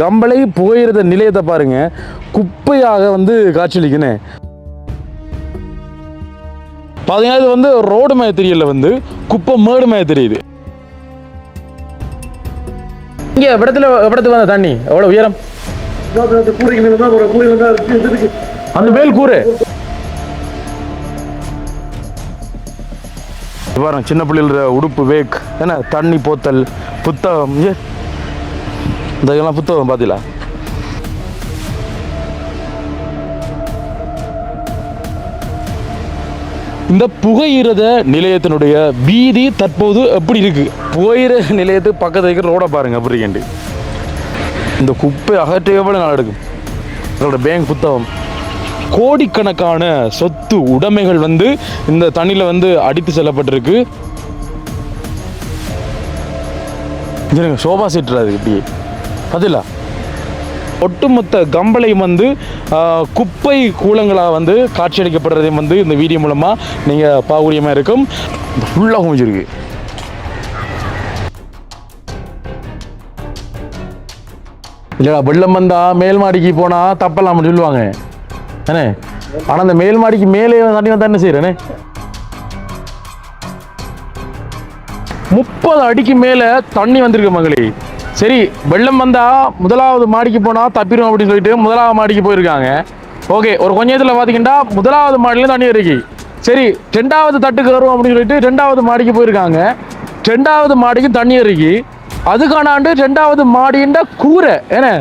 கம்பளை புகையிரத நிலையத்தை பாருங்க, குப்பையாக வந்து காட்சியளிக்குன்னு பார்த்தீங்கன்னா இது வந்து ரோடு மேய தெரியல, வந்து குப்பை மேடு மேய தெரியுது. இங்கே விடத்துல வந்த தண்ணி எவ்வளோ உயரம், அந்த மேல் கூரை பாருங்க. சின்ன பிள்ளைகள உடுப்பு வேக் என்ன தண்ணி போத்தல் புத்தகம், இதெல்லாம் புத்தகம் பார்த்தீங்களா? இந்த புகையிரத நிலையத்தினுடைய வீதி தற்போது எப்படி இருக்கு? புகையிரத நிலையத்துக்கு பக்கத்தில் இருக்கிற ரோட பாருங்க அப்படி இருக்கேன். இந்த குப்பை அகற்ற எவ்வளவு நாள் எடுக்கும்? அதோட பேங்க் புத்தகம், கோடிக்கணக்கான சொத்து உடைமைகள் வந்து இந்த தண்ணியில் வந்து அடித்து செல்லப்பட்டிருக்கு. சோபா செட் அது இப்படி அதில் ஒட்டுமொத்த கம்பளை வந்து குப்பை கூலங்களாக வந்து காட்சியளிக்கப்படுறதையும் வந்து இந்த வீடியோ மூலமாக நீங்கள் பார்க்கக்கூடியமாக இருக்கும். ஃபுல்லாக குமிஞ்சிருக்கு. இல்லைடா, வெள்ளம் வந்தால் மேல் மாடிக்கு போனால் தப்பலாம்னு சொல்லுவாங்க ஏண்ணே. ஆனால் அந்த மேல் மாடிக்கு மேலே தண்ணி வந்தால் என்ன செய்கிறேனே? 30 அடிக்கு மேலே தண்ணி வந்திருக்கு மகளே. சரி, வெள்ளம் வந்தால் முதலாவது மாடிக்கு போனால் தப்பிடும் அப்படின்னு சொல்லிட்டு முதலாவது மாடிக்கு போயிருக்காங்க. ஓகே, ஒரு கொஞ்சத்தில் பார்த்தீங்கன்னா முதலாவது மாடியில் தண்ணி இருக்கு. சரி, 2வது தட்டுக்கு வரும் அப்படின்னு சொல்லிட்டு 2வது மாடிக்கு போயிருக்காங்க. 2வது மாடிக்கு தண்ணி இருக்கு. அதுக்கானாண்டு 2வது மாடின்ற கூரை ஏன்னா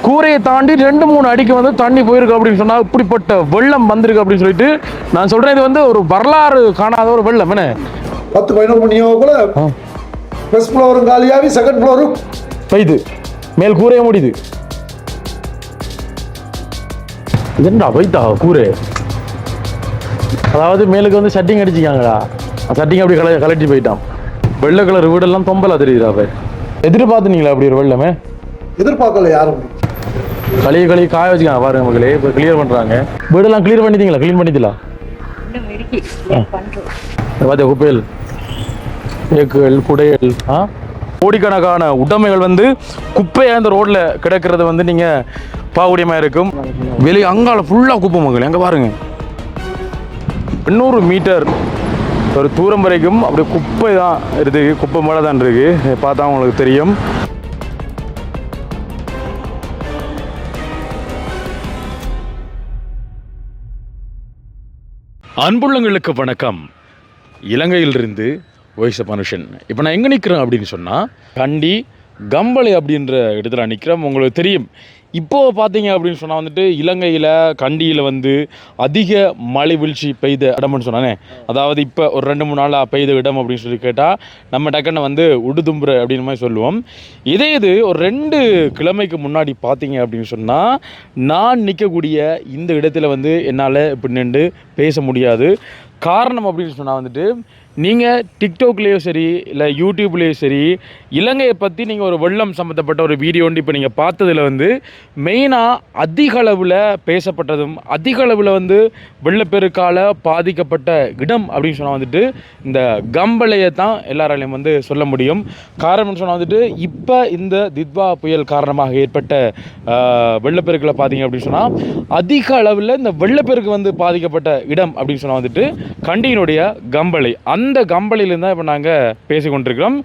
கூரையை தாண்டி 2-3 அடிக்கு வந்து தண்ணி போயிருக்கு அப்படின்னு சொன்னால் இப்படிப்பட்ட வெள்ளம் வந்திருக்கு அப்படின்னு சொல்லிட்டு நான் சொல்கிறேன். இது வந்து ஒரு வரலாறு காணாத ஒரு வெள்ளம் என்ன. 10-11 மணியோ கூட ஃபர்ஸ்ட் ஃப்ளோரும் காலியாகி செகண்ட் ஃப்ளோரும் பெய்து மேல் கூரைய முடியுது. என்னடா பைத்தா கூரை? அதாவது மேலுக்கு வந்து சட்டிங் அடிச்சிக்காங்களா, சட்டிங் அப்படி கலட்டி போயிட்டான். வெள்ளை கலர் வீடெல்லாம் தொம்பலா தெரியுதா? அப்ப எதிர்பார்த்துனீங்களா அப்படி ஒரு வெள்ளமே? எதிர்பார்க்கல யாரும். களி காய வச்சுக்காங்க பாருங்க மக்களே. இப்போ கிளியர் பண்றாங்க. வீடெல்லாம் கிளியர் பண்ணிட்டீங்களா? கிளீன் பண்ணிட்டீங்களா? பார்த்தா குப்பைகள், ஏக்குகள், குடைகள், கோடிக்கணக்கான உடைமைகள் வந்து குப்பையாக இந்த ரோட்ல கிடக்கிறது வந்து நீங்க பாகுடியமா இருக்கும். வெளியே அங்கால ஃபுல்லா குப்பை மக்கள். எங்க பாருங்க, 800 மீட்டர் ஒரு தூரம் வரைக்கும் அப்படியே குப்பை தான் இருக்கு. குப்பை மேலே தான் இருக்கு. பார்த்தா உங்களுக்கு தெரியும். அன்புள்ளங்களுக்கு வணக்கம். இலங்கையிலிருந்து வாய்ஸ் ஆஃப் மனுஷன். இப்போ நான் எங்கே நிற்கிறேன் அப்படின்னு சொன்னால் கண்டி கம்பளை அப்படின்ற இடத்துல நிற்கிறேன். உங்களுக்கு தெரியும், இப்போது பார்த்தீங்க அப்படின்னு சொன்னால் வந்துட்டு இலங்கையில் கண்டியில் வந்து அதிக மழை வீழ்ச்சி பெய்த இடம்னு சொன்னானே. அதாவது இப்போ ஒரு 2-3 நாளாக பெய்த இடம் அப்படின்னு சொல்லி கேட்டால் நம்ம டக்குன்னு வந்து உடுதும்புற அப்படின்னு மாதிரி சொல்லுவோம். இது ஒரு 2 கிழமைக்கு முன்னாடி பார்த்தீங்க அப்படின்னு சொன்னால் நான் நிற்கக்கூடிய இந்த இடத்துல வந்து என்னால் இப்படி நின்று பேச முடியாது. காரணம் அப்படின்னு சொன்னால் வந்துட்டு நீங்கள் டிக்டாக்லேயும் சரி இல்லை யூடியூப்லேயும் சரி இலங்கையை பற்றி நீங்கள் ஒரு வெள்ளம் சம்மந்தப்பட்ட ஒரு வீடியோ ஒன்று இப்போ நீங்கள் பார்த்ததில் வந்து மெயினாக அதிக அளவில் பேசப்பட்டதும் அதிக அளவில் வந்து வெள்ளப்பெருக்கால் பாதிக்கப்பட்ட இடம் அப்படின்னு சொன்னால் வந்துட்டு இந்த கம்பளையை தான் எல்லாராலையும் வந்து சொல்ல முடியும். காரணம்னு சொன்னால் வந்துட்டு இப்போ இந்த தித்வா புயல் காரணமாக ஏற்பட்ட வெள்ளப்பெருக்கில் பார்த்தீங்க அப்படின்னு சொன்னால் அதிக அளவில் இந்த வெள்ளப்பெருக்கு வந்து பாதிக்கப்பட்ட இடம் அப்படின்னு சொன்னால் வந்துட்டு கண்டியினுடைய கம்பளை. அந்த கம்பளையிலேருந்து தான் இப்போ நாங்கள் பேசிக்கொண்டிருக்கிறோம்.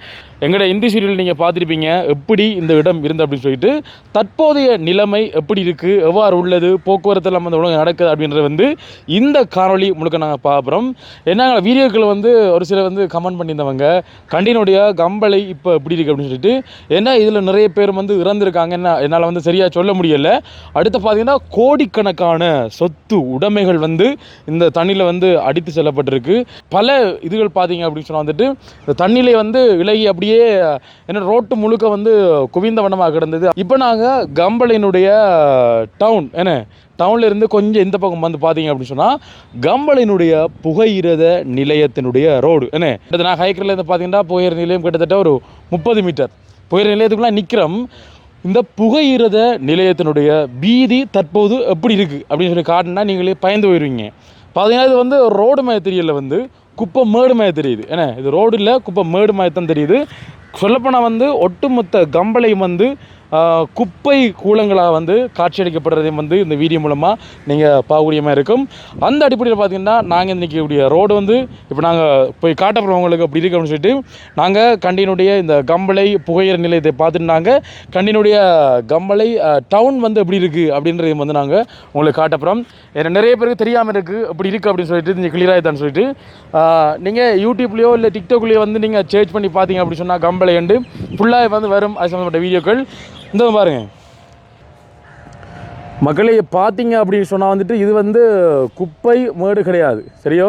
எங்களோட இந்தி சீரியல் நீங்கள் பார்த்துருப்பீங்க எப்படி இந்த இடம் இருந்து அப்படின்னு சொல்லிட்டு. தற்போதைய நிலைமை எப்படி இருக்குது, எவ்வாறு உள்ளது, போக்குவரத்து எல்லாம் வந்து உலகம் நடக்குது அப்படின்றத வந்து இந்த காணொலி முழுக்க நாங்கள் பார்க்குறோம். ஏன்னா வீடியோக்கள் வந்து ஒரு சில வந்து கமெண்ட் பண்ணியிருந்தவங்க கண்டினுடைய கம்பளை இப்போ எப்படி இருக்குது அப்படின்னு சொல்லிட்டு. ஏன்னா இதில் நிறைய பேர் வந்து இறந்துருக்காங்க. என்னால் வந்து சரியாக சொல்ல முடியலை. அடுத்து பார்த்தீங்கன்னா கோடிக்கணக்கான சொத்து உடைமைகள் வந்து இந்த தண்ணியில் வந்து அடித்து செல்லப்பட்டிருக்கு. பல இதுகள் பார்த்தீங்க அப்படின்னு சொன்னால் வந்துட்டு இந்த தண்ணியிலே வந்து இலகி அப்படியே என்ன ரோட்டு முழுக்க வந்து குவிந்த வண்ணமாக கிடந்தது. இப்போ நாங்கள் கம்பளையினுடைய டவுன் என்ன டவுன்ல இருந்து கொஞ்சம் இந்த பக்கம் வந்து பார்த்தீங்க அப்படின்னு சொன்னால் கம்பளையினுடைய புகையிரத நிலையத்தினுடைய ரோடு என்ன. நான் ஹைக்கர்லேருந்து பார்த்தீங்கன்னா புகையிரத நிலையம் கிட்டத்தட்ட ஒரு 30 மீட்டர் புகையிரத நிலையத்துக்குலாம் நிற்கிறோம். இந்த புகையிரத நிலையத்தினுடைய வீதி தற்போது எப்படி இருக்குது அப்படின்னு சொல்லி காட்டினா நீங்களே பயந்து போயிடுவீங்க. பார்த்தீங்கன்னா இது வந்து ரோடு மேய தெரியல, வந்து குப்பை மேடு மேய தெரியுது. ஏன்னா இது ரோடு இல்லை, குப்பை மேடு மேயத்தான் தெரியுது. சொல்லப்போனால் வந்து ஒட்டுமொத்த கம்பளை வந்து குப்பை கூலங்களாக வந்து காட்சியளிக்கப்படுறதையும் வந்து இந்த வீடியோ மூலமாக நீங்கள் பார்க்கக்கூடியமாக இருக்கும். அந்த அடிப்படையில் பார்த்திங்கன்னா நாங்கள் இன்றைக்கி ரோடு வந்து இப்போ நாங்கள் போய் காட்டப்படுறவங்களுக்கு அப்படி இருக்கு அப்படின்னு சொல்லிட்டு நாங்கள் கண்டியினுடைய இந்த கம்பளை புகையிற நிலையத்தை பார்த்துட்டு நாங்கள் கண்டியினுடைய கம்பளை டவுன் வந்து எப்படி இருக்குது அப்படின்றதையும் வந்து நாங்கள் உங்களுக்கு காட்டப்புறோம். ஏன்னா நிறைய பேருக்கு தெரியாமல் இருக்குது அப்படி இருக்குது அப்படின்னு சொல்லிட்டு நீங்கள் கிளியராகித்தான்னு சொல்லிட்டு நீங்கள் யூடியூப்லேயோ இல்லை டிக்டாக்லேயோ வந்து நீங்கள் சர்ச் பண்ணி பார்த்தீங்க அப்படி சொன்னால் கம்பளை என்று ஃபுல்லாக வந்து வரும் அது சம்மந்தப்பட்ட வீடியோக்கள். இந்த பாருங்கள் மக்களே, பார்த்தீங்க அப்படின்னு சொன்னால் வந்துட்டு இது வந்து குப்பை மேடு கிடையாது, சரியோ?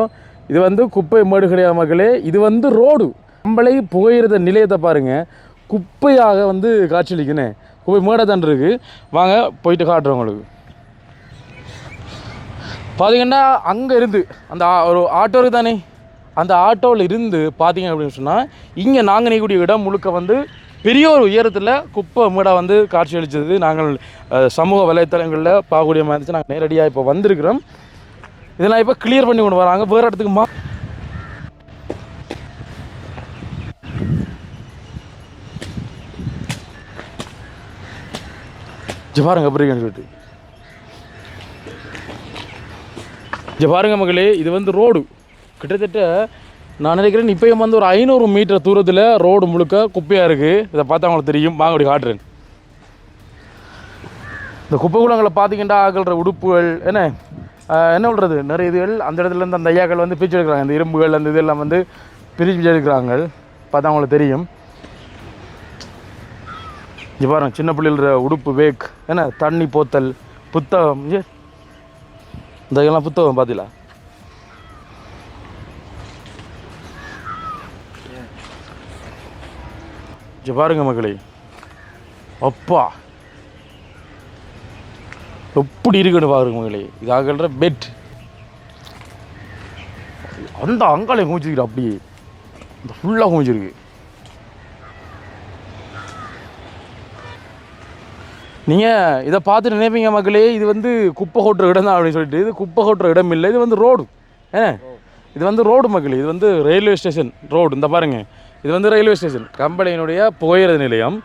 இது வந்து குப்பை மேடு கிடையாது மக்களே, இது வந்து ரோடு. கம்பளை புகையிறத நிலையத்தை பாருங்கள், குப்பையாக வந்து காட்சியளிக்கணும். குப்பை மேடை தான் இருக்குது. வாங்க போயிட்டு காட்டுறோம் உங்களுக்கு. பார்த்தீங்கன்னா அங்கே இருந்து அந்த ஒரு ஆட்டோ இருக்குது தானே, அந்த ஆட்டோவில் இருந்து பார்த்தீங்க அப்படின்னு சொன்னால் இங்கே நாங்கள் நிற்கக்கூடிய இடம் முழுக்க வந்து பெரிய ஒரு உயரத்தில் குப்பை மேடை வந்து காட்சியளித்தது நாங்கள் சமூக வலைத்தளங்களில் பார்க்கக்கூடிய மாதிரி இருந்துச்சு. நாங்கள் நேரடியாக இப்போ வந்திருக்கிறோம். இதெல்லாம் இப்போ கிளியர் பண்ணி கொண்டு வராங்க வேறு இடத்துக்கு பாருங்க எப்படின்னு சொல்லிட்டு பாருங்க மகளே, இது வந்து ரோடு. கிட்டத்தட்ட நான் நினைக்கிறேன் இப்போயும் வந்து ஒரு 500 மீட்டர் தூரத்தில் ரோடு முழுக்க குப்பையாக இருக்குது. இதை பார்த்தா அவங்களுக்கு தெரியும். வாங்க அப்படி காட்டுறேன். இந்த குப்பை குளங்களை பார்த்தீங்கன்னா ஆகல்ற உடுப்புகள் என்ன சொல்கிறது நிறைய இதுகள் அந்த இடத்துலேருந்து அந்த ஐயாக்கள் வந்து பிரித்து எடுக்கிறாங்க. அந்த இரும்புகள் அந்த இதெல்லாம் வந்து பிரித்து எடுக்கிறாங்க. பார்த்தா அவங்களுக்கு தெரியும். இங்கே பாருங்க, சின்ன பிள்ளைகள உடுப்பு பேக் தண்ணி போத்தல் புத்தகம் இந்த இதெல்லாம் புத்தகம் பார்த்தீங்களா? பாருங்க மக்களே, அப்பா எப்படி இருக்குன்னு பாருங்க மக்களே. இது ஆகல்ற பெட் அந்த அங்காலே குமிச்சிருக்கு. அப்படியே இந்த ஃபுல்லாக குமிச்சிருக்கு. நீங்கள் இதை பார்த்து நினைப்பீங்க மக்களே, இது வந்து குப்பை கொட்டுற இடம் தான் அப்படின்னு சொல்லிட்டு. இது குப்பை கொட்டுற இடம் இல்லை, இது வந்து ரோடு. இது வந்து ரோடு மக்களே. இது வந்து ரயில்வே ஸ்டேஷன் ரோடு. இந்த பாருங்கள், இது வந்து ரயில்வே ஸ்டேஷன் கம்பெனியினுடைய புகையிற நிலையம்.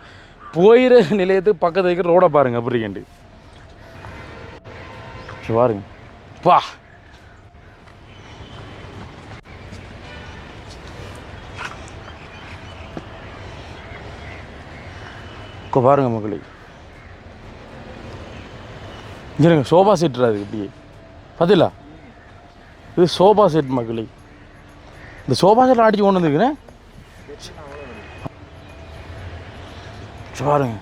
புகையிற நிலையத்துக்கு பக்கத்தில் இருக்கிற ரோடை பாருங்கள் அப்படி கேண்டு பாருங்க. பா பாருங்க மக்களே, இருங்க சோபா செட்டுறாது இப்படியே பார்த்தீங்களா? இது சோபா செட் மக்களே. இந்த சோபா செட் அடிச்சு கொண்டு வந்துருக்குறேன் பாருங்க.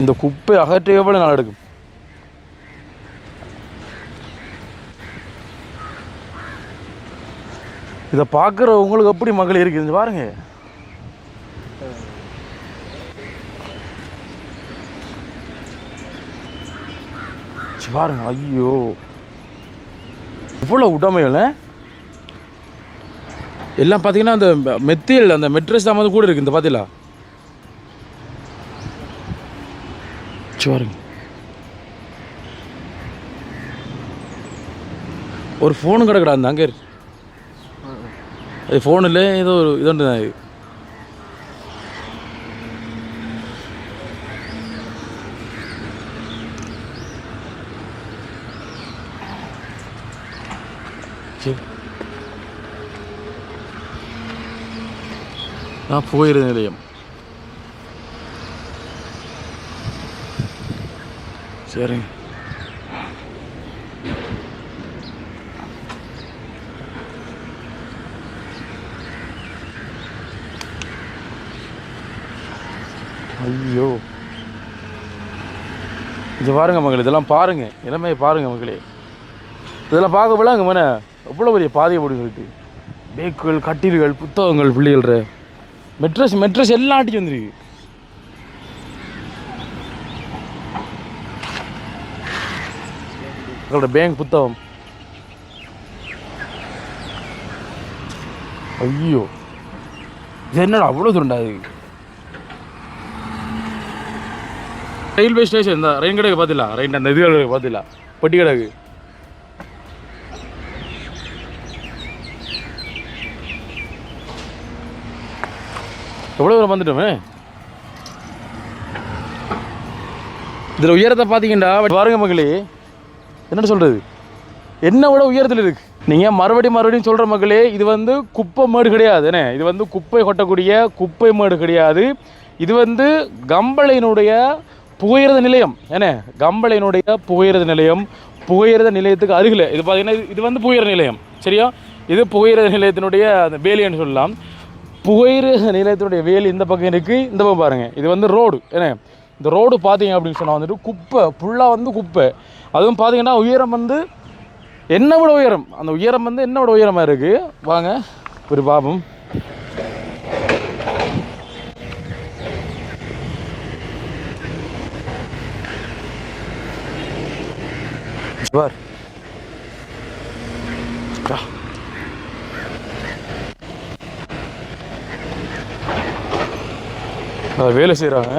இந்த குப்பை அகற்ற எவ்வளோ நாள் எடுக்கும்? இதை பார்க்குற உங்களுக்கு எப்படி மக்கள் இருக்குது பாருங்க. பாருங்க, ஐயோ இவ்வளோ உடமைகள் எல்லாம் பார்த்தீங்கன்னா அந்த மெத்தீரியல் அந்த மெட்ரஸ் தான் வந்து கூட இருக்குது. இந்த பார்த்தீங்களா? பாருங்க, ஒரு ஃபோனு கிடக்குடா அந்த அங்கே அது ஃபோன் இல்லை ஏதோ ஒரு இது தான் இது. புகையிற நிலையம். சரிங்க, ஐயோ இது பாருங்க மக்களே, இதெல்லாம் பாருங்க, இளமையை பாருங்க மக்களே. இதெல்லாம் பார்க்க போல அங்கே மேலே எவ்வளோ பெரிய பாதையை போட்டு சொல்லிட்டு பேக்குகள் கட்டில்கள் புத்தகங்கள் பிள்ளைகள மெட்ரஸ் எல்லாம் அடிச்சு வந்துருக்கு. பேங்க் புத்தகம். ஐயோ இது என்னடா அவ்வளோ தூரண்டாது. ரயில்வே ஸ்டேஷன் இந்த ரெயின் கடைக்கு பார்த்தில ரெயின் அந்த இது கடைக்கு பார்த்தில பெட்டி கடைக்கு. எவ்வளோ தூரம் வந்துட்டோமே. இதில் உயரத்தை பார்த்தீங்கன்னா பாருங்க மக்களே, என்னென்னு சொல்கிறது, என்ன விட உயரத்தில் இருக்குது. நீங்கள் மறுபடியும் சொல்கிற மக்களே, இது வந்து குப்பை மேடு கிடையாது. என்ன, இது வந்து குப்பை கொட்டக்கூடிய குப்பை மேடு கிடையாது. இது வந்து கம்பளையினுடைய புகையிரத நிலையம். என்ன, கம்பளையினுடைய புகையிரத நிலையம். புகையிரத நிலையத்துக்கு அருகில் இது பார்த்தீங்கன்னா இது வந்து புகையிரத நிலையம். சரியா, இது புகையிரத நிலையத்தினுடைய அந்த வேலின்னு சொல்லலாம். புகையிரத நிலையத்தினுடைய வேலி இந்த பக்கம் இருக்குது. இந்த பக்கம் பாருங்கள், இது வந்து ரோடு. என்ன, இந்த ரோடு பார்த்தீங்க அப்படின்னு சொன்னால் வந்துட்டு குப்பை ஃபுல்லாக வந்து குப்பை. அதுவும் பார்த்தீங்கன்னா உயரம் வந்து என்ன விட உயரம். அந்த உயரம் வந்து என்ன விட உயரமாக இருக்குது. வாங்க ஒரு பாபம். வேலை செய்கிறாங்க.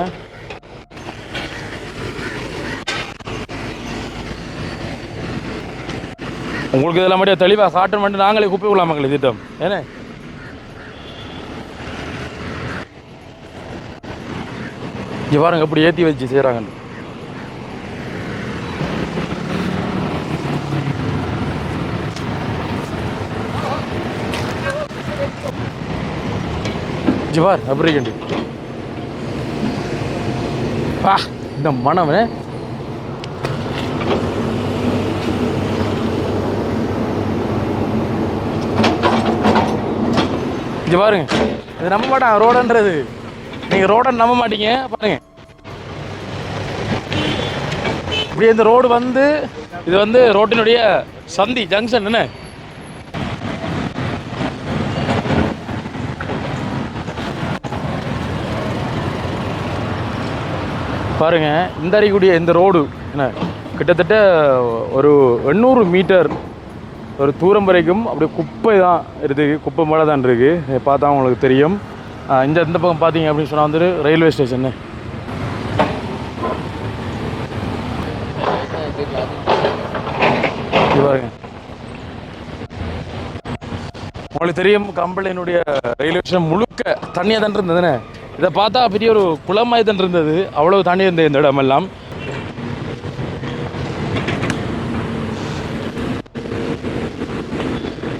உங்களுக்கு இதெல்லாம் மட்டும் தெளிவாக காட்டன் மட்டும் நாங்களே குப்பை விடலாம் மக்கள் திட்டம். ஏன்னா இங்கே பாருங்க எப்படி ஏற்றி வச்சு செய்கிறாங்கன்னு. ஜிவார் அப்படி கண்டு பா இந்த மனம் இங்க பாருங்க. இது நம்ப மாட்டாங்க ரோடுன்றது. நீங்க ரோடன்னு நம்ப மாட்டீங்க. பாருங்க இப்படி இந்த ரோடு வந்து இது வந்து ரோட்டினுடைய சந்தி ஜங்ஷன். என்ன பாருங்க, இந்த அறிக்கூடிய இந்த ரோடு என்ன கிட்டத்தட்ட ஒரு 800 மீட்டர் ஒரு தூரம் வரைக்கும் அப்படியே குப்பை தான் இருக்குது. குப்பை மேலே தான் இருக்குது. பார்த்தா உங்களுக்கு தெரியும். இந்த பக்கம் பார்த்தீங்க அப்படின்னு சொன்னால் வந்துட்டு ரயில்வே ஸ்டேஷன்னு. பாருங்க உங்களுக்கு தெரியும், கம்பளையினுடைய ரயில்வே ஸ்டேஷன் முழுக்க தண்ணியாக தான் இருந்ததுன்னு. இதை பார்த்தா பெரிய ஒரு குளமாய் தான் இருந்தது. அவ்வளோ தண்ணி இருந்தது இந்த இடமெல்லாம்.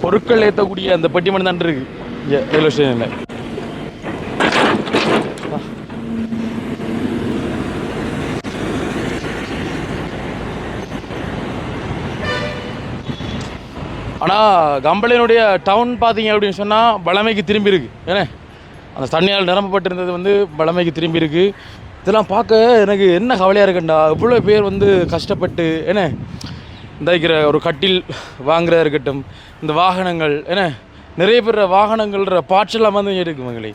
பொருட்கள் ஏற்றக்கூடிய அந்த பட்டிமணம் தான் இருக்கு இங்கே ரயில்வே ஸ்டேஷனில். ஆனால் கம்பளையினுடைய டவுன் பார்த்தீங்க அப்படின்னு சொன்னால் பழமைக்கு திரும்பி இருக்கு. ஏன்னா அந்த தண்ணியால் நிரம்பப்பட்டிருந்தது வந்து பழமைக்கு திரும்பி இருக்கு. இதெல்லாம் பார்க்க எனக்கு என்ன கவலையாக இருக்குண்டா, இவ்வளோ பேர் வந்து கஷ்டப்பட்டு என்ன இந்த ஒரு கட்டில் வாங்குறதா இருக்கட்டும், இந்த வாகனங்கள் என்ன நிறைய பேர் வாகனங்கள்ன்ற பார்ட்ஸ் எல்லாம் வந்து இருக்கு மகளே.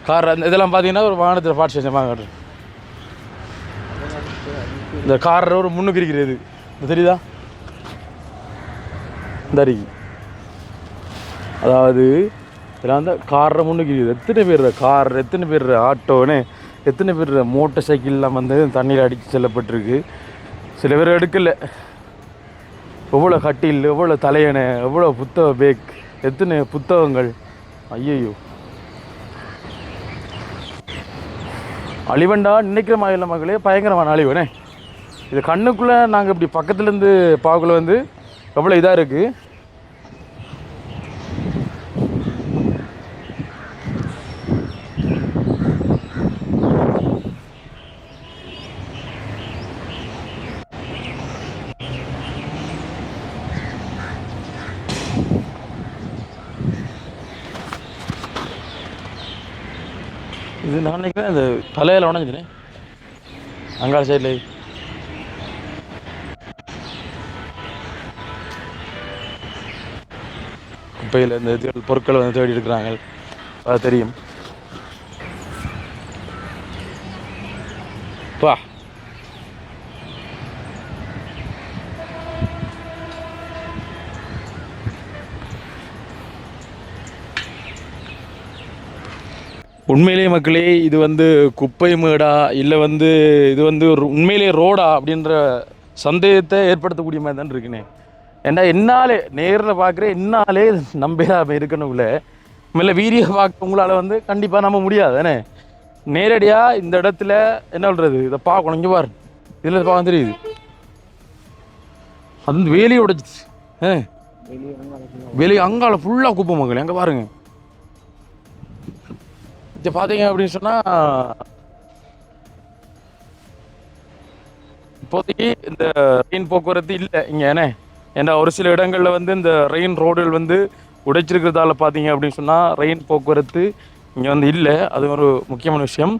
கார் அந்த இதெல்லாம் பார்த்தீங்கன்னா ஒரு வாகனத்தில் பார்ட்ஸ் வாங்குறது. இந்த கார் ஒரு முன்னுக்கு இருக்கிறது இந்த தெரியுதா, இந்த அறிக்கை அதாவது இதெல்லாம் வந்து காரை முன்னுக்கு இருக்குது. எத்தனை பேர் கார், எத்தனை பேர் ஆட்டோன்னு, எத்தனை பேர் மோட்டர் சைக்கிள்லாம் வந்து தண்ணியில் அடித்து செல்லப்பட்டிருக்கு. சில பேர் எடுக்கலை. எவ்வளோ கட்டில், எவ்வளோ தலையணை, எவ்வளோ புத்தக பேக், எத்தனை புத்தகங்கள். ஐயோ அழிவண்டா நினைக்கிற மாதிரி மகளே, பயங்கரமான அழிவுனே. இது கண்ணுக்குள்ளே நாங்கள் இப்படி பக்கத்துலேருந்து பார்க்கல வந்து எவ்வளோ இதாக இருக்குது. இது நான் நினைக்கிறேன் இந்த தலையில் உடஞ்சினே அங்காள சைடில். குப்பையில் இந்த இது பொருட்களை வந்து தேடி எடுக்கிறாங்க, அது தெரியும். பா உண்மையிலேயே மக்களே இது வந்து குப்பை மேடா இல்லை வந்து இது வந்து ஒரு உண்மையிலேயே ரோடா அப்படின்ற சந்தேகத்தை ஏற்படுத்தக்கூடிய மாதிரி தான் இருக்குண்ணே. ஏன்னா என்னாலே நேரில் பார்க்குறேன், என்னாலே நம்பிடாமல் இருக்கணும்ல. மேலே வீடியோ பார்க்க உங்களால் வந்து கண்டிப்பாக நம்ப முடியாது என்ன நேரடியாக இந்த இடத்துல என்ன சொல்கிறது இதை பார்க்கணும். இங்கே பாரு இதில் பார்க்க தெரியுது அது வந்து வேலையை உடைச்சிச்சு. வெளியே அங்கால ஃபுல்லாக குப்பை மக்கள் எங்கே பாருங்க. இதை பார்த்தீங்க அப்படின்னு சொன்னால் இப்போதைக்கு இந்த ரெயின் போக்குவரத்து இல்லை இங்கே ஏன்னா ஒரு சில இடங்களில் வந்து இந்த ரெயின் ரோடுகள் வந்து உடைச்சிருக்கிறதால பார்த்தீங்க அப்படின்னு சொன்னால் ரெயின் போக்குவரத்து இங்கே வந்து இல்லை. அது ஒரு முக்கியமான விஷயம்.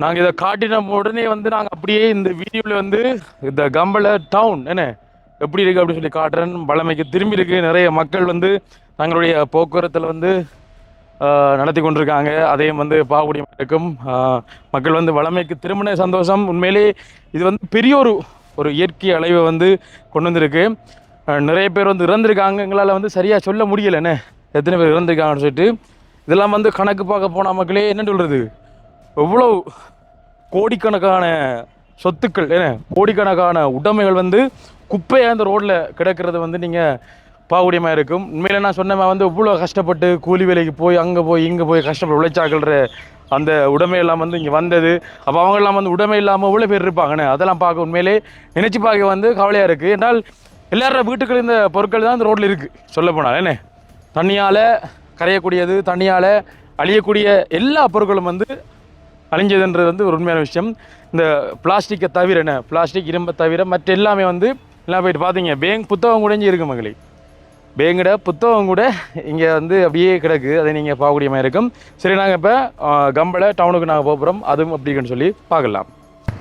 நாங்கள் இதை காட்டின உடனே வந்து நாங்கள் அப்படியே இந்த வீடியோவில் வந்து இந்த கம்பளை டவுன் எப்படி இருக்குது அப்படின்னு சொல்லி காட்டுறேன். பழமைக்கு திரும்பி இருக்குது. நிறைய மக்கள் வந்து தங்களுடைய போக்குவரத்தில் வந்து நடத்தி கொண்டிருக்காங்க. அதையும் வந்து பார்க்கக்கூடிய இருக்கும் மக்கள் வந்து வளமைக்கு திரும்பின சந்தோஷம். உண்மையிலே இது வந்து பெரிய ஒரு இயற்கை அலைவை வந்து கொண்டு வந்திருக்கு. நிறைய பேர் வந்து இறந்துருக்காங்க. எங்களால் வந்து சரியாக சொல்ல முடியலை எத்தனை பேர் இறந்துருக்காங்கன்னு சொல்லிட்டு. இதெல்லாம் வந்து கணக்கு பார்க்க போன மக்களே என்ன சொல்கிறது எவ்வளோ கோடிக்கணக்கான சொத்துக்கள் கோடிக்கணக்கான உடைமைகள் வந்து குப்பையாக அந்த ரோட்டில் கிடக்கிறது வந்து நீங்கள் பார்க்கக்கூடியமாக இருக்கும். உண்மையில் நான் சொன்னேன் வந்து இவ்வளோ கஷ்டப்பட்டு கூலி வேலைக்கு போய் அங்கே போய் இங்கே போய் கஷ்டப்பட்டு உழைச்சாக்கள்ற அந்த உடைமையெல்லாம் வந்து இங்கே வந்தது. அப்போ அவங்கெல்லாம் வந்து உடைமை இல்லாமல் இவ்வளோ பேர் இருப்பாங்கண்ணே. அதெல்லாம் பார்க்க உண்மையிலே நினச்சி பார்க்க வந்து கவலையாக இருக்குது. என்றால் எல்லாரோட வீட்டுக்கள் இந்த பொருட்கள் தான் இந்த ரோட்டில் இருக்குது. சொல்லப்போனால் தண்ணியால் கரையக்கூடியது தண்ணியால் அழியக்கூடிய எல்லா பொருட்களும் வந்து அழிஞ்சதுன்றது வந்து ஒரு உண்மையான விஷயம். இந்த பிளாஸ்டிக்கை தவிர பிளாஸ்டிக் இரும்பை தவிர மற்ற எல்லாமே வந்து எல்லாம் போயிட்டு பார்த்தீங்க பேங்க் புத்தகம் கூட இங்கே இருக்குது மகளே. பேங்கோட புத்தகம் கூட இங்கே வந்து அப்படியே கிடக்கு. அதை நீங்கள் பார்க்கக்கூடிய மாதிரி இருக்கும். சரி நாங்கள் இப்போ கம்பளை டவுனுக்கு நாங்கள் போகிறோம். அதுவும் அப்படின்னு சொல்லி பார்க்கலாம்.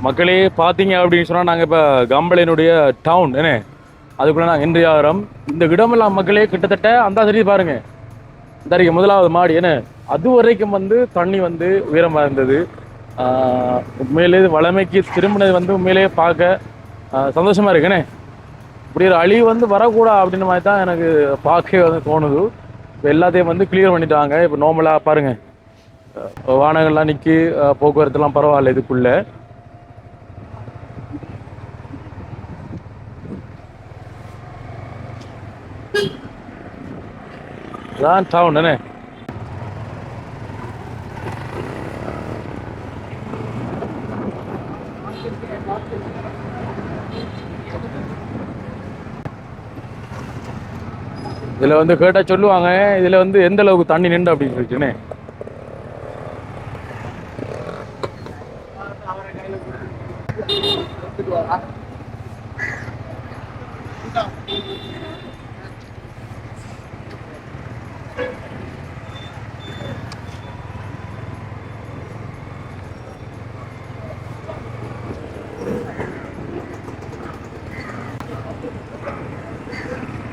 மக்களே பார்த்தீங்க அப்படின்னு சொன்னால் நாங்கள் இப்போ கம்பளையினுடைய டவுன் அதுக்குள்ளே நாங்கள் என்ட்ரி ஆகிறோம். இந்த இடமெல்லாம் மக்களே கிட்டத்தட்ட அந்த சரி பாருங்கள் இந்த அறிக்கை முதலாவது மாடி அது வரைக்கும் வந்து தண்ணி வந்து உயரமாக இருந்தது. உண்மையிலே வளமைக்கு திரும்பினது வந்து உண்மையிலேயே பார்க்க சந்தோஷமாக இருக்குண்ணே. இப்படி ஒரு அழிவு வந்து வரக்கூடாது அப்படின்ற மாதிரி தான் எனக்கு பார்க்கவே வந்து தோணுது. இப்போ எல்லாத்தையும் வந்து கிளியர் பண்ணிட்டாங்க. இப்போ நார்மலாக பாருங்கள் வாகனங்கள்லாம் நிற்கி போக்குவரத்துலாம் பரவாயில்ல. இதுக்குள்ளே தான் டவுன் இதில் வந்து கேட்டால் சொல்லுவாங்க இதில் வந்து எந்த அளவுக்கு தண்ணி நின்று அப்படின்னு சொல்லிட்டுனே.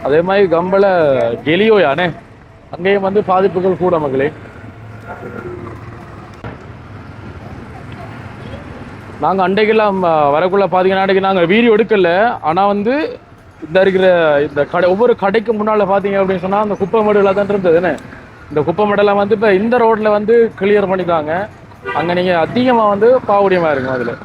அதே மாதிரி கம்பளை கெலியோ அங்கேயும் வந்து பாதிப்புகள் கூட மக்களே. நாங்கள் அண்டைக்கெல்லாம் வரக்குள்ள பார்த்தீங்கன்னா அன்றைக்கு நாங்கள் வீடியோ எடுக்கல. ஆனால் வந்து இந்த இருக்கிற இந்த கடை ஒவ்வொரு கடைக்கு முன்னால் பார்த்தீங்க அப்படின்னு சொன்னால் அந்த குப்பை மேடுகளாக தான் இருந்தது இந்த குப்பை மேடெல்லாம் வந்து இப்போ இந்த ரோட்டில் வந்து கிளியர் பண்ணிட்டாங்க. அங்கே நீங்கள் அதிகமாக வந்து பாவடியமாக இருக்கும். அதில்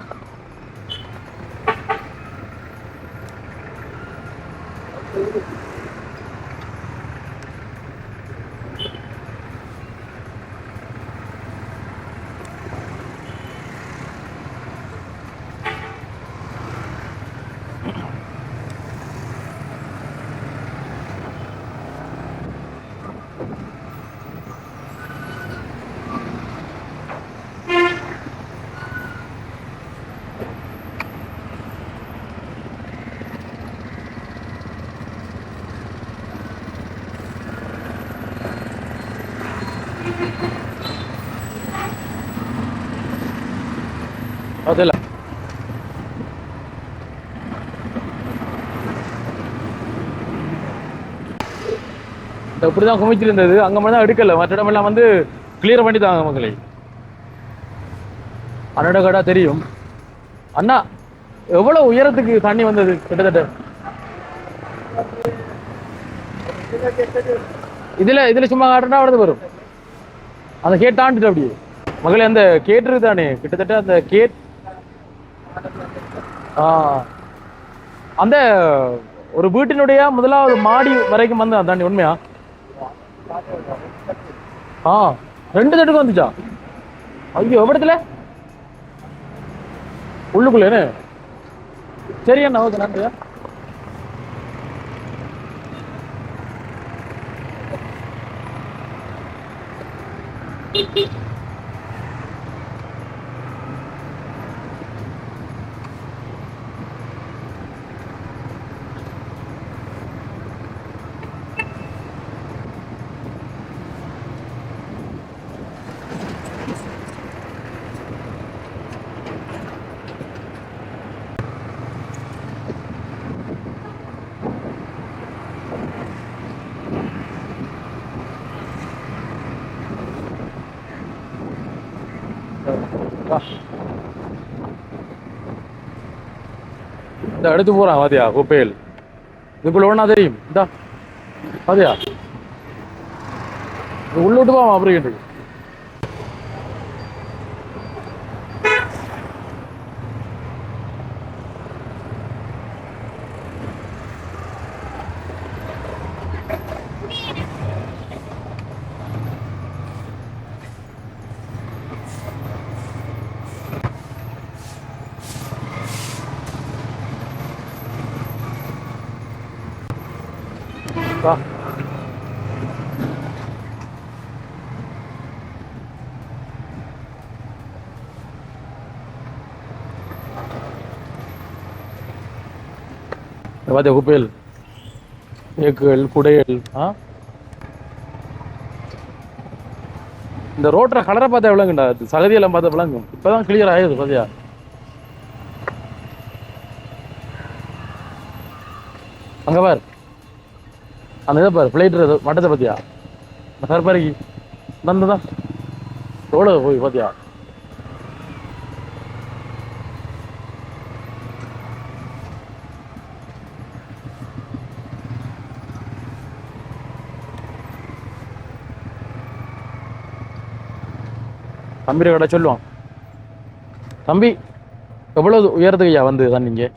அதில் இப்படி தான் குமிச்சிருந்தது. அங்கே மட்டும் தான் எடுக்கலை. மற்ற இடமெல்லாம் வந்து கிளியர் பண்ணிட்டாங்க மக்களை. அன்னட கடா தெரியும் அண்ணா எவ்வளோ உயரத்துக்கு தண்ணி வந்தது. கிட்டத்தட்ட இதில் சும்மா காட்டுறா அவ்வளோ வரும். அந்த கேட் தாண்டிட்டு அப்படியே மகளே அந்த கேட் இருக்கு தானே கிட்டத்தட்ட அந்த கேட் அந்த ஒரு வீட்டினுடைய முதலாவது மாடி வரைக்கும் வந்து தண்ணி உண்மையா ஆ 2 தட்டுக்கு வந்துச்சா? ஐயோ எவ்வளத்துல உள்ளுக்குள்ளேன்னு. சரி அண்ணா, ஓகே, நன்றி. இந்த எடுத்து போறான் பாத்தியா குப்பையில். இதுக்குள்ள ஒண்ணா தெரியும். இந்தா பாத்தியா, உள்ள விட்டு போவான் அப்புறம் கேட்டு. வா. பாத்தியா குப்பையில் ஏக்குகள் குடைகள். இந்த ரோட்ல கலரை பார்த்தா விளங்குண்டா, சகதியெல்லாம் பார்த்தா விளங்கும். இப்பதான் கிளியர் ஆயிடுது பாத்தியா. அங்க பார், அந்த இதை பாரு, பிளேட் மட்டத்தை பார்த்தியா, சர்பாரிக்கு தான் எவ்வளோ போய் பார்த்தியா. தம்பி கடை சொல்லுவான், தம்பி எவ்வளவு உயரத்துக்கு ஐயா வந்து தண்ணிங்க?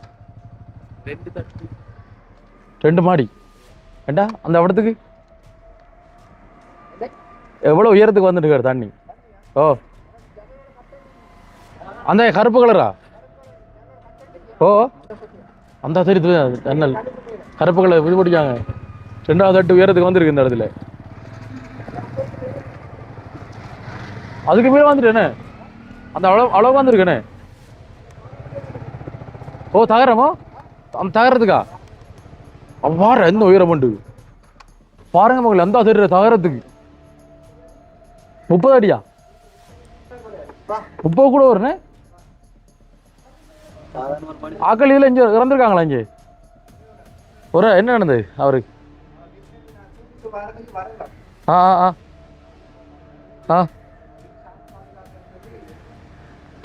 2 மாடி. ஏண்டா அந்த இடத்துக்கு எவ்வளவு உயரத்துக்கு வந்துட்டு இருக்காரு தண்ணி? ஓ அந்த கருப்பு கலரா? ஓ அந்த தெரியுது ஜன்னல் கருப்பு கலர் இது பிடிக்காங்க. 2வது தட்டு உயரத்துக்கு வந்துருக்கு இந்த இடத்துல. அதுக்கு மேலே வந்துட்டேனே, அந்த அளவு வந்துருக்கேனே. ஓ தகரமோ, அந்த தகரத்துக்கா அவ்வாறு எந்த உயரம் உண்டு பாருங்க மகள். அந்த தெரியுற தகரத்துக்கு 30 அடியா? 30 கூட வருண்ணே. ஆக்களியில் இங்கே இறந்துருக்காங்களா? இங்கே ஒரு என்ன நடந்தது அவருக்கு? ஆ ஆ ஆ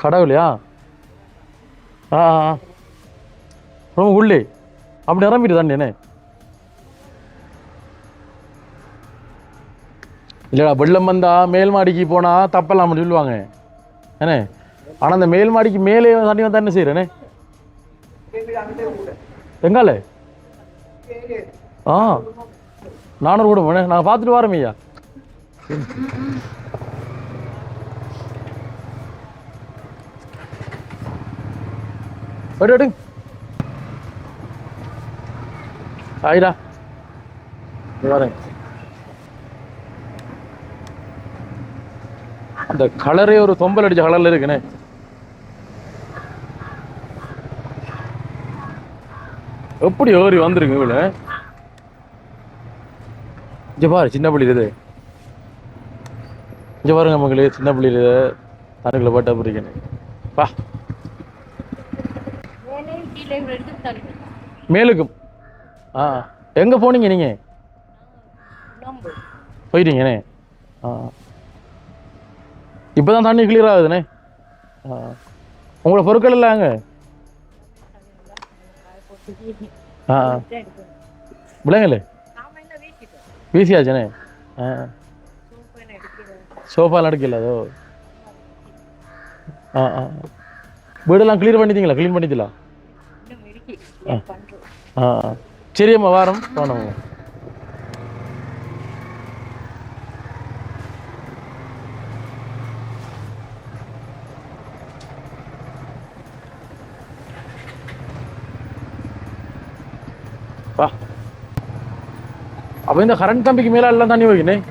கடவுளையா? ஆ ஆ ரொம்ப உள்ளே அப்படி நிரம்பிட்டு தானே என்ன? இல்லைடா, வெள்ளம் வந்தா மேல் மாடிக்கு போனா தப்பெல்லாம் அப்படி சொல்லுவாங்க என்ன. ஆனால் அந்த மேல் மாடிக்கு மேலே தண்ணி வந்தா என்ன செய்யறேனே? எங்கால? ஆ 400 கூட போனேன், நாங்கள் பார்த்துட்டு வரோம் ஐயா. எடுங்க ஆயிடா வரேன். அந்த கலரே ஒரு தொம்பல் அடிச்ச கலர்ல இருக்குண்ணே. எப்படி ஏறி வந்துருக்கு இவ்வளோ? இங்க பாரு சின்ன பிள்ளை இது. இங்க பாருங்க மக்களே, சின்ன பிள்ளையில தண்ணிக்குள்ள போட்டா பிடிக்கணும். பா மேலுக்கும். ஆ எங்க போனீங்க நீங்க? போயிட்டீங்கண்ணே. ஆ இப்போதான் தண்ணி கிளியர் ஆகுதுண்ணே. உங்களோட பொருட்கள் எல்லாம் அங்கே விளங்கல வீசியாச்சுண்ணே. சோஃபாலாம் எடுக்கல அதோ. வீடெல்லாம் கிளியர் பண்ணிட்டீங்களா? க்ளீன் பண்ணிட்டீங்களா? சரி அம்மா வாரம் போனோம். அப்போ இந்த கரண்ட் கம்பிக்கு மேலே எல்லாம் தண்ணி வைக்கணும்.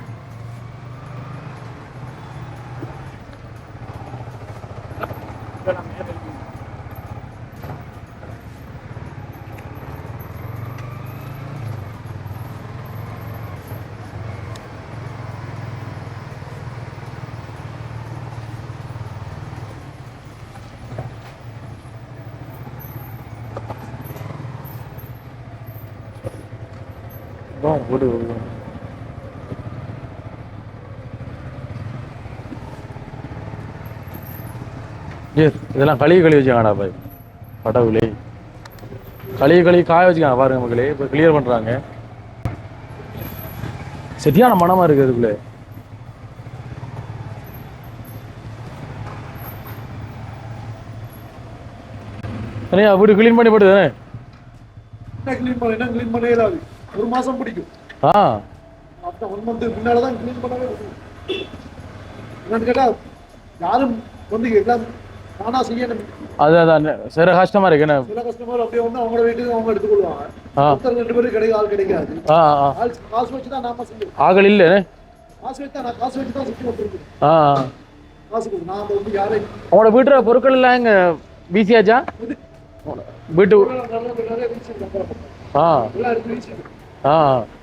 போடு இதெல்லாம் கழுவி வச்சுக்காடா பாய் படவுலே கழுவி காய வச்சுக்காங்க பாருங்க மக்களே. இப்போ கிளியர் பண்ணுறாங்க. சரியான மனமாக இருக்குது அதுக்குள்ளே. சரியா வீடு கிளீன் பண்ணி போட்டு தானே கிளீன் பண்ண ஏதாவது 1 மாசம் பிடிக்கும். அப்போ 1 மந்த் முன்னால தான் கிளீன் பண்ணவே முடியும். என்னன்னு கேட்டா யாரும் வந்து எல்லாம் நானா செய்யணும். அதான் சில கஷ்டமா இருக்கு. என்ன சில கஸ்டமர் அப்படியே வந்து அவங்களோட வீட்டுக்கு அவங்க எடுத்துக்கொள்வாங்க. ஒருத்தர் 2 பேருக்கு கிடைக்க ஆள் கிடைக்காது. காசு வச்சு தான் நாம செய்யணும். ஆகல் இல்லை காசு வச்சு தான் சுற்றி கொடுத்துருக்கேன். காசு கொடுத்து நான் வந்து யாரையும் அவங்களோட வீட்டுல பொருட்கள் எல்லாம் எங்க வீசியாச்சா வீட்டு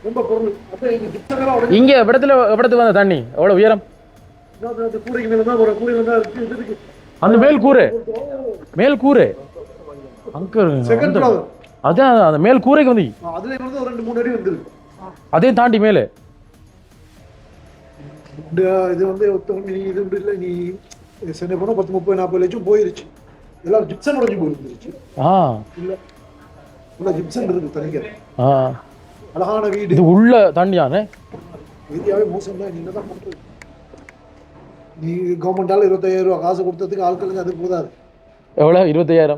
ரொம்ப பொருள் இங்க இடத்துல வந்த தண்ணி எவ்வளவு உயரம்? கூரைக்கு மேல தான் கூரையில தான் இருக்கு. அந்த மேல் கூரை அங்க செகண்ட் ஃப்ளோர். அதான் அந்த மேல் கூரைக்கு வந்து அதுல வந்து ஒரு 2-3 அடி வந்துருக்கு. அதே தாண்டி மேலே இது வந்து நீ இது இல்ல நீ சென்னை போனா 10-30-40 லட்சம் போயிருச்சு. எல்லாம் ஜிப்சன் உடைஞ்சு போயிருந்துருச்சு. இல்ல உள்ள ஜிப்சன் இருக்கு தனிக்க. அழகான வீடு. இது உள்ள தாண்டியானே ஏரியாவே மோசம் தான். நீங்க தான் பண்றது. நீ கவர்மெண்டால 25,000 ரூபாய் காசு கொடுத்ததுக்கு ஆட்களுக்கு அது போதாது. எவ்வளவு? 25,000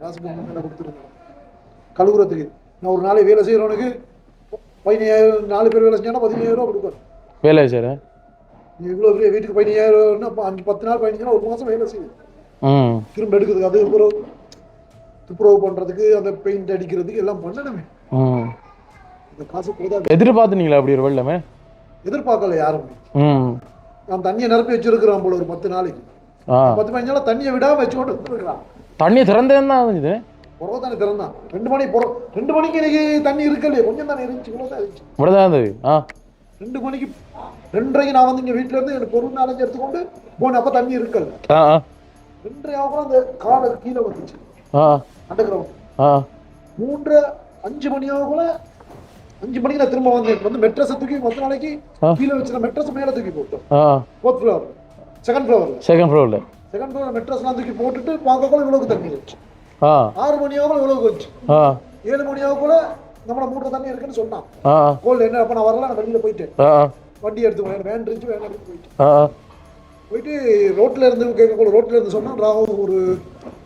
காசு கொடுத்துருந்தோம் கழுவுறதுக்கு. நான் ஒரு நாளை வேலை செய்யறவனுக்கு 15,000 4 பேர் வேலை செஞ்சா 15,000 ரூபாய் கொடுக்கணும் வேலை செய்யறேன். நீ இவ்வளோ வீட்டுக்கு 15,000 10 நாள் 15 நாள் 1 மாசம் வேலை செய்யுது. திரும்ப எடுக்கிறதுக்கு அது துப்புரவு பண்றதுக்கு அந்த பெயிண்ட் அடிக்கிறதுக்கு எல்லாம் பண்ணணுமே. அந்த காசு போதாது. எதிர்பார்த்தீங்களா அப்படி ஒரு வெள்ளமே? எதிர்பார்க்கல யாரும். நான் தண்ணியை நிரப்பி வச்சிருக்கிறான் போல ஒரு 10 நாளைக்கு 10-15 நாள் தண்ணியை விடாம வச்சுக்கொண்டு இருந்திருக்கிறான். தண்ணியை திறந்தேன் தான் இது புறவை தானே திறந்தான். 2 மணிக்கு எனக்கு தண்ணி இருக்கலையே, கொஞ்சம் தானே இருந்துச்சு. இவ்வளோதான் இருந்துச்சு. இவ்வளோதான் இருந்தது. 2 மணிக்கு 2:30 நான் வந்து இங்கே வீட்டில் இருந்து எனக்கு பொருள் 4-5 எடுத்துக்கொண்டு போனேன். அப்போ தண்ணி இருக்கல. 2:30 ஆகும் அந்த காலை கீழே வந்துச்சு அண்டர்கிரவுண்ட். 3-5 மணி ஆகும். 5 மணிக்கு நான் திரும்ப வந்து மெட்ரஸை தூக்கி 10 நாளைக்கு கீழே வச்சு மெட்ரஸ் மேலே தூக்கி போட்டோம். 4th ஃப்ளோர் செகண்ட் ஃப்ளோர்ல மெட்ரஸ்லாம் தூக்கி போட்டுட்டு பார்க்கக்குள்ள இவ்வளவுக்கு தண்ணி வச்சு 6 மணி ஆகும் இவ்வளவுக்கு வச்சு 7 மணி ஆகுள்ள நம்மள மூட்டை தண்ணி இருக்குன்னு சொன்னான். கோல்டு என்ன அப்ப நான் வரல, நான் வெளியில போயிட்டேன். வண்டி எடுத்து வேன் இருந்துச்சு, வேன் எடுத்து போயிட்டு ரோட்ல இருந்து சொன்னா ஒரு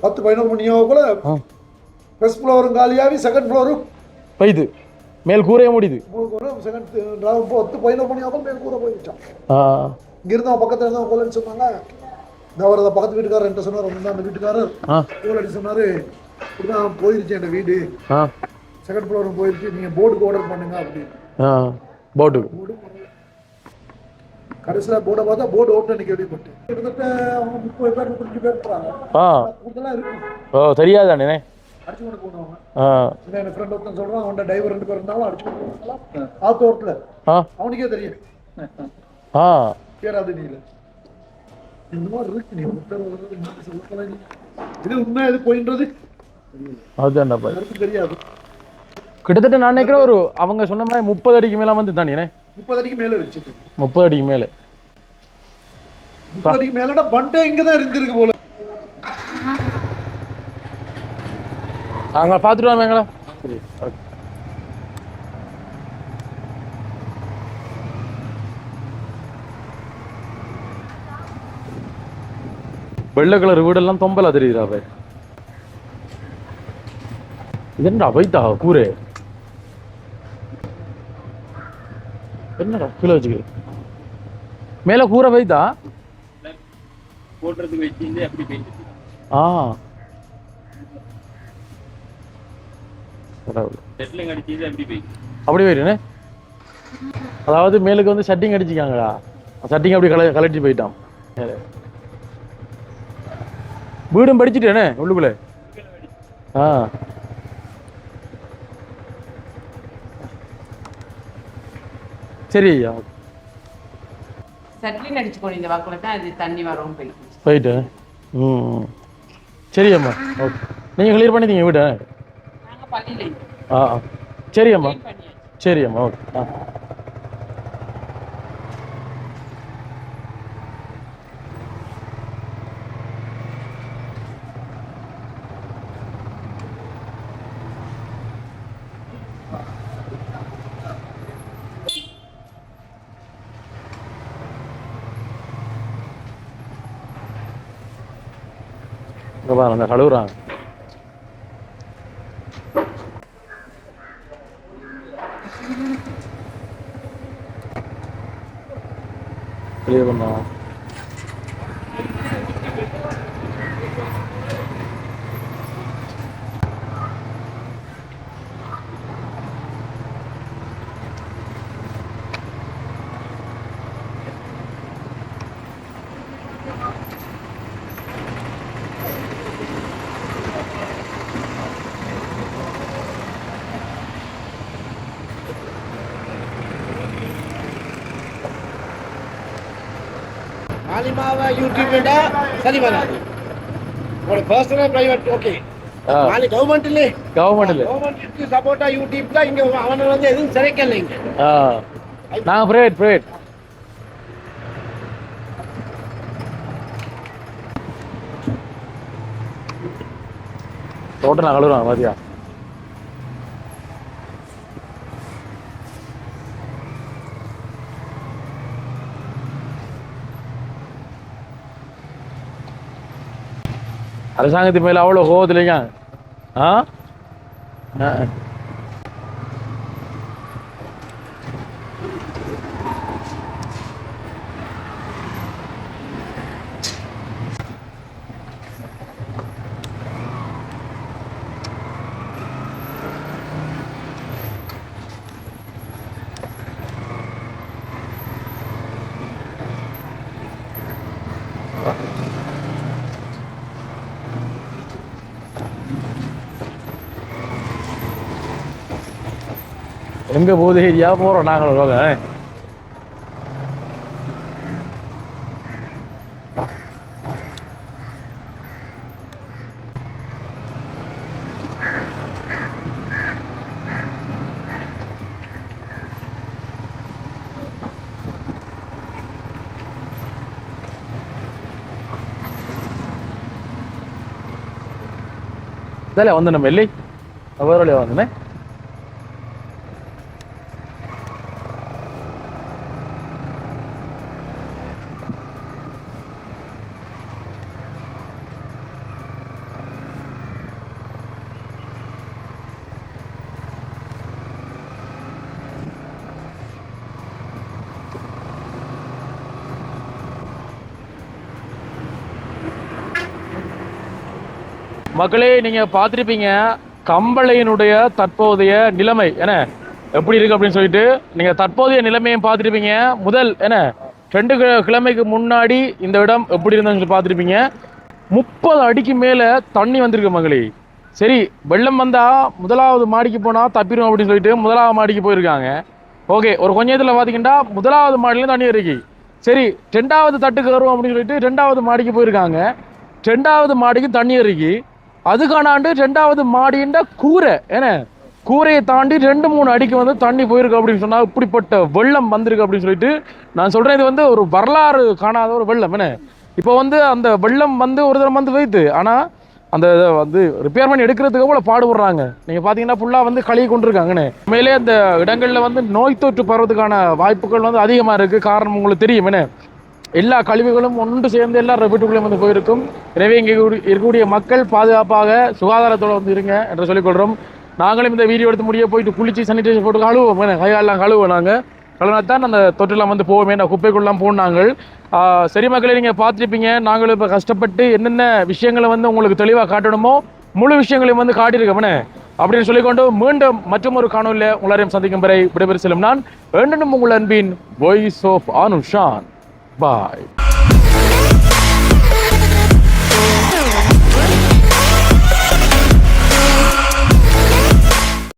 10-11 மணி ஆகுள்ள ஃபர்ஸ்ட் ஃப்ளோரும் காலியாகி செகண்ட் ஃப்ளோரும் போயிது. மேல் கூரையே முடியுது. செகண்ட் 10-11 மணி ஆகும் மேல் கூரை போயிடுச்சான். இங்கிருந்து அவன் பக்கத்துல இருந்தவன் கோலன்னு சொன்னாங்க. இந்த பக்கத்து வீட்டுக்காரர் என்ன சொன்னார், அந்த வீட்டுக்காரர் கோல் அடி சொன்னாரு, இப்படிதான் போயிருச்சு என் வீடு, செகண்ட் ஃப்ளோரும் போயிருச்சு, நீங்க போர்டுக்கு ஆர்டர் பண்ணுங்க அப்படின்னு. போர்டு கடைசியில் போர்டை பார்த்தா போர்டு ஓட்டு கேள்விப்பட்டேன். கிட்டத்தட்ட அவங்க 30 பேர் 35 பேர் இருப்பாங்க. இருக்கு தெரியாதானே அடிச்சு கொண்டு போனவங்க. என் ஃப்ரெண்ட் ஒருத்தன் சொல்றான், அவனோட டிரைவர் 2 பேர் இருந்தாலும் அடிச்சு கொண்டு போனாங்களா ஆத்தோரத்துல. அவனுக்கே தெரியும் பேராது நீல இந்த மாதிரி இருக்கு. நீ இது உண்மை எது போயின்றது அதுதான் தெரியாது. கிட்டத்தட்ட நான் நினைக்கிறேன் ஒரு அவங்க சொன்ன மாதிரி 30 அடிக்கு மேல வந்து தானே 30 அடிக்கு மேல வச்சுட்டு 30 அடிக்கு மேல 30 அடிக்கு மேலடா பண்டே இங்கதான் இருந்திருக்கு போல. நாங்க பாத்துட்டு வாங்களா. சரி வெள்ளை கலர் வீடெல்லாம் தொம்பலா தெரியுதா பாய். இது என்னடா வைத்தா கூரை என்னடா கீழே வச்சுக்க மேல கூரை வைத்தா போடுறதுக்கு வச்சு அப்படி போயிட்டு அப்படி போயிருந்தே அதாவது மேலுக்கு வந்து சட்டிங் அடிச்சிக்காங்களா, சட்டிங் அப்படி கலட்டி போயிட்டான். வீடும் படிச்சுட்டேனே உள்ளுக்குள்ள. ஆ சரி ஐயா. சட்லின் அடிச்சுக்கணும் இந்த வாக்குல தான் அது தண்ணி வரும் போயிட்டு. ம் சரி அம்மா. ஓகே, நீங்கள் கிளியர் பண்ணிட்டீங்க வீட்டை? நாங்கள் பள்ளியில். ஆ சரி அம்மா. சரி அம்மா. ஓகே. ஆ அந்த கழுவுறாங்க. கிளியர் பண்ணா மாலிமாவை யூடியூப்ல சரி வராது. ஒரு பர்சனல் பிரைவேட் ஓகே. மாலி கவர்மெண்ட்ல கவர்மெண்ட்க்கு சப்போர்ட்டா யூடியூப்ல இங்க அவன வந்து எதுவும் சரிக்கல இங்க. நான் பிரைவேட் தோட்டம் நான் கழுவுறான் பாத்தியா. அரசாங்கத்து மேல அவ்வளவு கோவத்துலங்க. ஆ எங்க போகுது ஏரியா போறோம் நாங்களும் வாங்க. இதெல்லாம் வந்து நம்ம இல்லை வேற வழியா வந்தோமே. மக்களே, நீங்க பார்த்துருப்பீங்க கம்பளையினுடைய தற்போதைய நிலைமை என்ன எப்படி இருக்கு அப்படின்னு சொல்லிட்டு. நீங்க தற்போதைய நிலைமையை பார்த்துருப்பீங்க. முதல் என்ன 2 கிழமைக்கு முன்னாடி இந்த இடம் எப்படி இருந்ததுன்னு சொல்லி பார்த்துருப்பீங்க. 30 அடிக்கு மேல தண்ணி வந்திருக்கு மகளே. சரி, வெள்ளம் வந்தா முதலாவது மாடிக்கு போனா தப்பிடும் அப்படின்னு சொல்லிட்டு முதலாவது மாடிக்கு போயிருக்காங்க. ஓகே, ஒரு கொஞ்சத்துல பாத்தீங்கன்னா முதலாவது மாடியில தண்ணி இருக்கு. சரி, 2வது தட்டுக்கு வரும் அப்படின்னு சொல்லிட்டு 2வது மாடிக்கு போயிருக்காங்க. 2வது மாடிக்கு தண்ணி இருக்கு. அதுக்கானாண்டு 2வது மாடின்ற கூரை என்ன கூரையை தாண்டி 2-3 அடிக்கு வந்து தண்ணி போயிருக்கு அப்படின்னு சொன்னா இப்படிப்பட்ட வெள்ளம் வந்திருக்கு அப்படின்னு சொல்லிட்டு நான் சொல்றேன். இது வந்து ஒரு வரலாறு காணாத ஒரு வெள்ளம் என்ன. இப்போ வந்து அந்த வெள்ளம் வந்து ஒரு தரம் வந்து வைத்து ஆனா அந்த இதை வந்து ரிப்பேர் பண்ணி எடுக்கிறதுக்கு கூட பாடுபடுறாங்க. நீங்கள் பார்த்தீங்கன்னா ஃபுல்லாக வந்து கழுவி கொண்டிருக்காங்கன்னு. உண்மையிலே அந்த இடங்களில் வந்து நோய் தொற்று பரவதுக்கான வாய்ப்புகள் வந்து அதிகமாக இருக்குது. காரணம் உங்களுக்கு தெரியும் என்ன, எல்லா கழிவுகளும் ஒன்று சேர்ந்து எல்லா வீட்டுக்குள்ளே வந்து போயிருக்கும். எனவே இங்கே இருக்கக்கூடிய மக்கள் பாதுகாப்பாக சுகாதாரத்தோடு வந்து இருங்க என்று சொல்லிக்கொள்கிறோம். நாங்களும் இந்த வீடியோ எடுத்து முடிய போயிட்டு குளிச்சு சானிடைசர் போட்டு கழுவோம் என்ன, கைகாலெலாம் கழுவோம். நாங்கள் கழுவினாத்தான் அந்த தொற்றெல்லாம் வந்து போவோமே, நான் குப்பைக்குள்ளெலாம் போனாங்க. சரி மக்களே, நீங்கள் பார்த்துருப்பீங்க. நாங்களும் இப்போ கஷ்டப்பட்டு என்னென்ன விஷயங்களை வந்து உங்களுக்கு தெளிவாக காட்டணுமோ முழு விஷயங்களையும் வந்து காட்டியிருக்கோம்னே. அப்படின்னு சொல்லிக்கொண்டு மீண்டும் மற்றும் ஒரு காணொலியில் உங்களையும் சந்திக்கும் வரை விடைபெறு செல்லும் நான் வேண்டும் உங்கள் அன்பின் வாய்ஸ் ஆஃப் அனுஷான். பாய்.